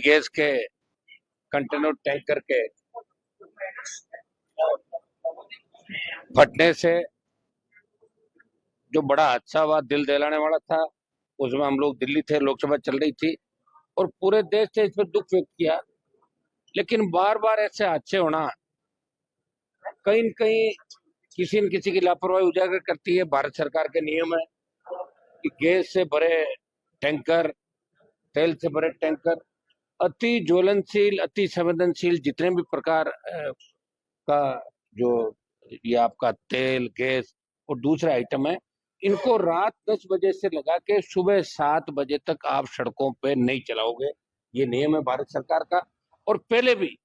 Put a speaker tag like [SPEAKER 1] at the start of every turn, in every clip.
[SPEAKER 1] Gas के container tanker के फटने से जो बड़ा हादसा हुआ, दिल दहलाने वाला था। उसमें हम लोग दिल्ली थे, लोकसभा चल रही थी और पूरे देश से इस पर दुख व्यक्त किया। लेकिन बार बार ऐसे हादसे होना कहीं न कहीं किसी न किसी की लापरवाही उजागर करती है। भारत सरकार के नियम है कि गैस से भरे टैंकर, तेल से भरे टैंकर, अति ज्वलनशील, अति संवेदनशील जितने भी प्रकार का जो ये आपका तेल, गैस और दूसरे आइटम है, इनको रात 10 बजे से लगा के सुबह 7 बजे तक आप सड़कों पे नहीं चलाओगे। ये नियम है भारत सरकार का। और पहले भी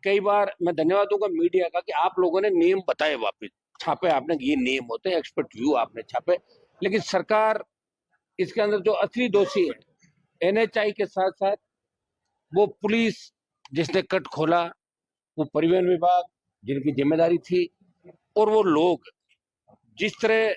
[SPEAKER 1] कई बार मैं धन्यवाद दूंगा मीडिया का कि आप लोगों ने नियम बताए, वापिस छापे आपने, ये नियम होते हैं, एक्सपर्ट व्यू आपने छापे। लेकिन सरकार इसके अंदर जो असली दोषी है, एनएचआई के साथ साथ वो पुलिस जिसने कट खोला, वो परिवहन विभाग जिनकी जिम्मेदारी थी, और वो लोग जिस तरह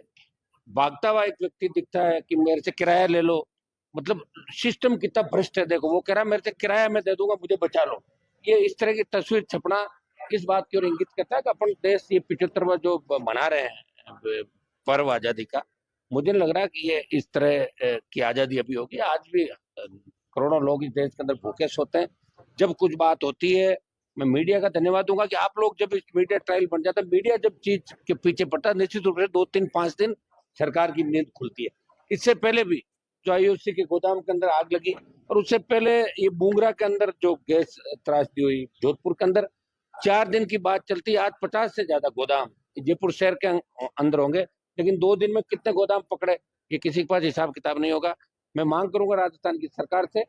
[SPEAKER 1] भागता हुआ एक व्यक्ति दिखता है कि मेरे से किराया ले लो, मतलब सिस्टम कितना भ्रष्ट है। देखो, वो कह रहा है मेरे से किराया मैं दे दूंगा, मुझे बचा लो। ये इस तरह की तस्वीर छपना इस बात की ओर इंगित करता है कि अपन देश ये 75वां जो मना रहे हैं पर्व आजादी का, मुझे लग रहा है कि ये इस तरह की आजादी अभी होगी। आज भी करोड़ों लोग इस देश के अंदर भूखे सोते हैं। जब कुछ बात होती है, मैं मीडिया का धन्यवाद दूंगा कि आप लोग जब इस मीडिया ट्रायल बन जाता है, मीडिया जब चीज के पीछे पड़ता है, निश्चित रूप से 2, 3, 5 दिन सरकार की नींद खुलती है। इससे पहले भी जो आईओसी के गोदाम के अंदर आग लगी, और उससे पहले ये बूंगरा के अंदर जो गैस त्रासदी हुई, जोधपुर के अंदर 4 दिन की बात चलती है। आज 50 से ज्यादा गोदाम जयपुर शहर के अंदर होंगे, लेकिन 2 दिन में कितने गोदाम पकड़े, ये किसी के पास हिसाब किताब नहीं होगा। मैं मांग करूंगा राजस्थान की सरकार से,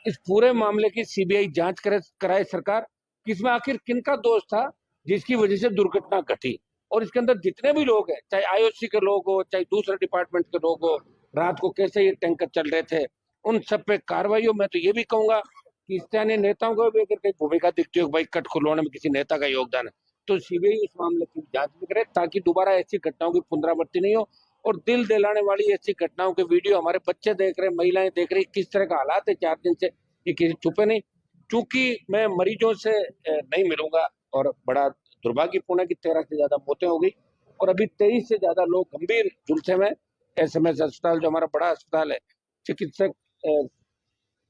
[SPEAKER 1] इस पूरे मामले की सीबीआई जांच कराए सरकार, किसमें आखिर किनका दोष था जिसकी वजह से दुर्घटना घटी। और इसके अंदर जितने भी लोग हैं, चाहे आईओसी के लोग हो, चाहे दूसरे डिपार्टमेंट के लोग हो, रात को कैसे ये टैंकर चल रहे थे, उन सब पे कार्रवाई हो। मैं तो ये भी कहूंगा कि स्थानीय नेताओं को भी अगर कोई भूमिका दिखती हो, भाई कट खुलवाने में किसी नेता का योगदान है, तो सीबीआई इस मामले की जांच भी करे, ताकि दोबारा ऐसी घटनाओं की पुनरावृत्ति नहीं हो। और दिल दिलाने वाली ऐसी घटनाओं के वीडियो हमारे बच्चे देख रहे, महिलाएं देख रही, किस तरह का हालात है 4 दिन से, ये किसी छुपे नहीं। चूंकि मैं मरीजों से नहीं मिलूंगा, और बड़ा दुर्भाग्यपूर्ण है कि 13 से ज्यादा मौतें हो गई और अभी 23 से ज्यादा लोग गंभीर झुलसे में एसएमएस अस्पताल, जो हमारा बड़ा अस्पताल है, चिकित्सक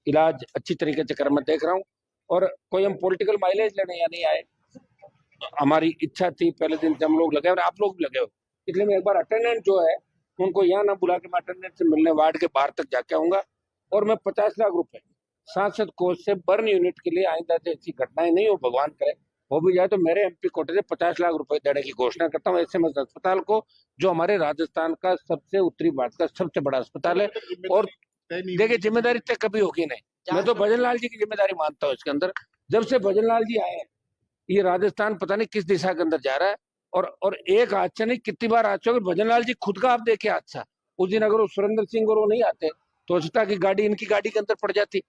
[SPEAKER 1] इलाज अच्छी तरीके से कर मैं देख रहा हूँ। और कोई हम पॉलिटिकल माइलेज लेने या नहीं आए, हमारी इच्छा थी पहले दिन से हम लोग लगे और आप लोग भी लगे हो, इसलिए मैं एक बार अटेंडेंट जो है उनको यहाँ ना बुला के मैं अटेंडेंट से मिलने वार्ड के बाहर तक जाके आऊंगा। और मैं 50 लाख रुपए सांसद कोष से बर्न यूनिट के लिए आइंदा से ऐसी घटनाएं नहीं हो, भगवान करे हो भी जाए तो मेरे एमपी कोटे से 50 लाख रुपए देने की घोषणा करता हूँ एसएमएस अस्पताल को, जो हमारे राजस्थान का सबसे उत्तरी भारत का सबसे बड़ा अस्पताल है। और देखिए, जिम्मेदारी तय कभी होगी नहीं। मैं तो भजन लाल जी की जिम्मेदारी मानता हूँ इसके अंदर। जब से भजन लाल जी आए, ये राजस्थान पता नहीं किस दिशा के अंदर जा रहा है। और एक हादसा नहीं, कितनी बार हादसा हो गया। भजन लाल जी खुद का आप देखिए हादसा, उस दिन अगर वो सुरेंद्र सिंह और वो नहीं आते तो सोचता की गाड़ी इनकी गाड़ी के अंदर पड़ जाती।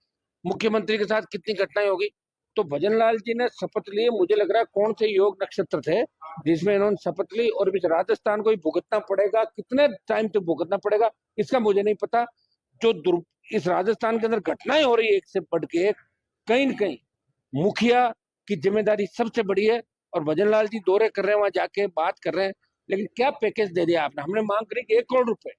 [SPEAKER 1] मुख्यमंत्री के साथ कितनी घटनाएं होगी। तो भजन लाल जी ने शपथ ली, मुझे लग रहा है कौन से योग नक्षत्र थे जिसमें इन्होंने शपथ ली, और इस राजस्थान को ही भुगतना पड़ेगा, कितने टाइम तक भुगतना पड़ेगा इसका मुझे नहीं पता। जो इस राजस्थान के अंदर घटनाएं हो रही है एक से बढ़ के एक, कहीं न कहीं मुखिया की जिम्मेदारी सबसे बड़ी है। और भजन लाल जी दौरे कर रहे हैं, वहां जाके बात कर रहे हैं, लेकिन क्या पैकेज दे दिया आपने। हमने मांग करी कि 1 करोड़ रुपए,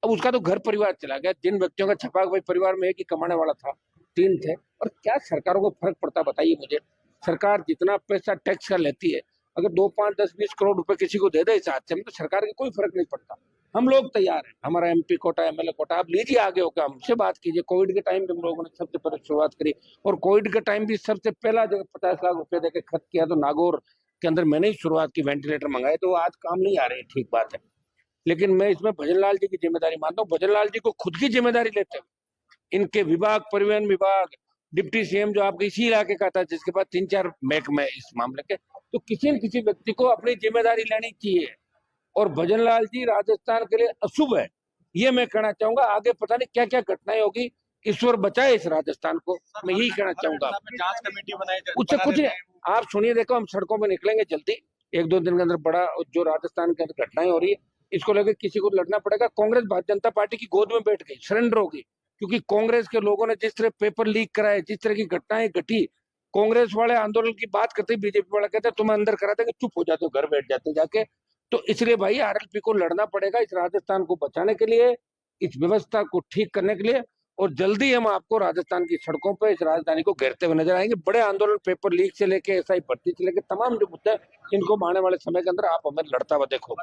[SPEAKER 1] अब उसका तो घर परिवार चला गया। जिन व्यक्तियों का छपा भाई परिवार में एक ही कमाने वाला था, 3 थे। और क्या सरकारों को फर्क पड़ता बताइए मुझे। सरकार जितना पैसा टैक्स का लेती है, अगर 2, 5, 10, 20 करोड़ रुपए किसी को दे दे इस हादसे में, तो सरकार को कोई फर्क नहीं पड़ता। हम लोग तैयार हैं, हमारा एमपी कोटा, एमएलए कोटा, आप लीजिए आगे होकर हमसे बात कीजिए। कोविड के टाइम पे हम लोगों ने सबसे पहले शुरुआत करी, और कोविड के टाइम भी सबसे पहला जब 50 लाख रुपए देकर खर्च किया तो नागौर के अंदर मैंने ही शुरुआत की, वेंटिलेटर मंगाए, तो आज काम नहीं आ रहे, ठीक बात है। लेकिन मैं इसमें भजन लाल जी की जिम्मेदारी मानता हूँ। भजन लाल जी को खुद की जिम्मेदारी लेते हुए इनके विभाग, परिवहन विभाग, डिप्टी सीएम जो आपके इसी इलाके का था, जिसके पास 3-4 महकमे इस मामले के, तो किसी न किसी व्यक्ति को अपनी जिम्मेदारी लेनी चाहिए। और भजन लाल जी राजस्थान के लिए अशुभ है, ये मैं कहना चाहूंगा। आगे पता नहीं क्या क्या घटनाएं होगी, ईश्वर बचाए इस राजस्थान को, मैं यही कहना चाहूंगा।
[SPEAKER 2] जांच कमेटी
[SPEAKER 1] उससे कुछ आप सुनिए, देखो हम सड़कों में निकलेंगे जल्दी, 1-2 दिन के अंदर। बड़ा जो राजस्थान के अंदर घटनाएं हो रही है, इसको लेकर किसी को लड़ना पड़ेगा। कांग्रेस भारतीय जनता पार्टी की गोद में बैठ गई, सरेंडर होगी। क्योंकि कांग्रेस के लोगों ने जिस तरह पेपर लीक कराए, जिस तरह की घटनाएं घटी, कांग्रेस वाले आंदोलन की बात करते, बीजेपी वाले कहते तुम्हें अंदर करा देंगे, चुप हो जाते हो, घर बैठ जाते जाके। तो इसलिए भाई आरएलपी को लड़ना पड़ेगा इस राजस्थान को बचाने के लिए, इस व्यवस्था को ठीक करने के लिए। और जल्दी हम आपको राजस्थान की सड़कों पर इस राजधानी को घेरते हुए नजर आएंगे। बड़े आंदोलन, पेपर लीक से लेके एसआई भर्ती से लेके तमाम जो मुद्दे, इनको आने वाले समय के अंदर आप हमें लड़ता हुआ देखो।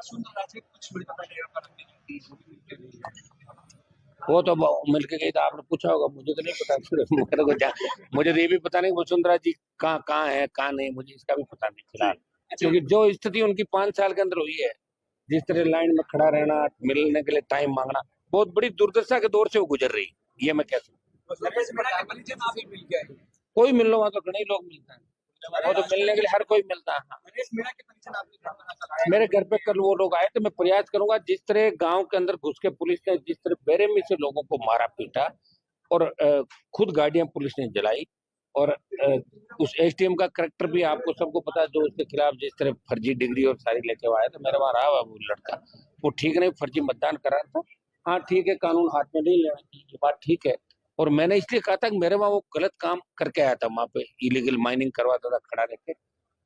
[SPEAKER 1] वो तो मिल के गई था, आपने पूछा होगा, मुझे तो नहीं पता। मेरे को मुझे तो ये भी पता नहीं वसुंधरा जी कहाँ है कहाँ नहीं, मुझे इसका भी पता नहीं फिलहाल। क्योंकि जो स्थिति उनकी 5 साल के अंदर हुई है, जिस तरह लाइन में खड़ा रहना, मिलने के लिए टाइम मांगना, बहुत बड़ी दुर्दशा के दौर से वो गुजर रही, ये मैं कह सकता हूँ। कोई मिलने वहां तो घने लोग मिलता है, वो तो मिलने के लिए हर कोई मिलता है। हाँ। मेरे घर पे कल वो लोग आए, तो मैं प्रयास करूंगा, जिस तरह गांव के अंदर घुस के पुलिस ने जिस तरह बेरहमी से लोगों को मारा पीटा, और खुद गाड़ियां पुलिस ने जलाई, और उस एसडीएम का करेक्टर भी आपको सबको पता है, जो उसके खिलाफ जिस तरह फर्जी डिग्री और सारी लेके आया, तो मेरे वहां रहा वो लड़का, वो ठीक नहीं, फर्जी मतदान करा था। हाँ ठीक है, कानून हाथ में नहीं लेना चाहिए, ये बात ठीक है। और मैंने इसलिए कहा था कि मेरे वहां वो गलत काम करके आया था, वहां पे इलीगल माइनिंग करवाता था खड़ा रहकर।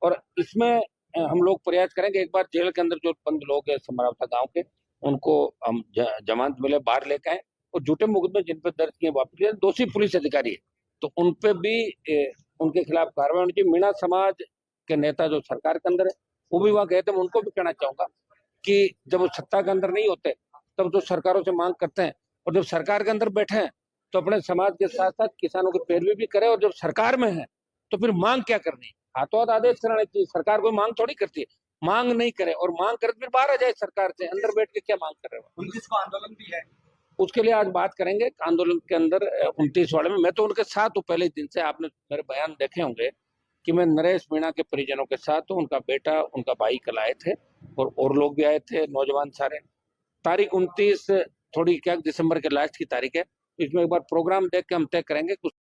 [SPEAKER 1] और इसमें हम लोग प्रयास करेंगे, एक बार जेल के अंदर जो बंद लोग हैं समरावता गांव के, उनको हम जमानत मिले बाहर लेके आए, और झूठे मुकदमे जिन पर दर्ज किए वापस लिए, दोषी पुलिस अधिकारी है, तो उन पे भी उनके खिलाफ कार्रवाई होनी चाहिए। मीणा समाज के नेता जो सरकार के अंदर है, वो भी वहां गए थे, मैं उनको भी कहना चाहूंगा कि जब वो सत्ता के अंदर नहीं होते, तब जो सरकारों से मांग करते हैं, और जब सरकार के अंदर बैठे हैं, तो अपने समाज के साथ साथ किसानों की पैरवी भी करे, और जब सरकार में है तो फिर मांग क्या करनी, हाथों हाथ आदेश कराने चाहिए। सरकार कोई मांग थोड़ी करती है, मांग नहीं करे, और मांग करे तो फिर बाहर आ जाए सरकार से, अंदर बैठ के क्या मांग कर रहे हो। 29 को आंदोलन भी है, उसके लिए आज बात करेंगे आंदोलन के अंदर। 29 वाले में मैं तो उनके साथ हूँ पहले दिन से, आपने मेरे बयान देखे होंगे कि मैं नरेश मीणा के परिजनों के साथ हूँ, उनका बेटा उनका भाई कल आए थे, और लोग भी आए थे, नौजवान सारे। तारीख 29 थोड़ी क्या दिसंबर के लास्ट की तारीख है, इसमें एक बार प्रोग्राम देख के हम तय करेंगे कुछ